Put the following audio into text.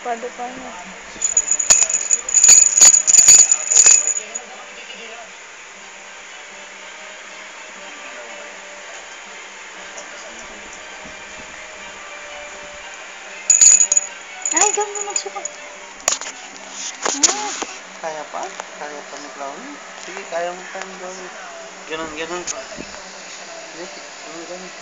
Pwede pa na. Ay, ganda magsuka. Kaya pa? Kaya pa ni Clown? Sige, kaya mo pa yung gawin. Ganun, ganun pa. Sige, ganun, ganun.